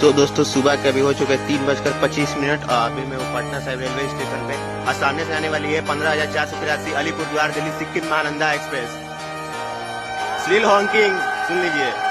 तो दोस्तों सुबह के अभी हो चुके 3:25 और अभी मैं पटना साहिब रेलवे स्टेशन पे और सामने से आने वाली है 15,483 अलीपुरद्वार दिल्ली सिक्किम महानंदा एक्सप्रेस। स्टिल हॉकिंग सुन लीजिए।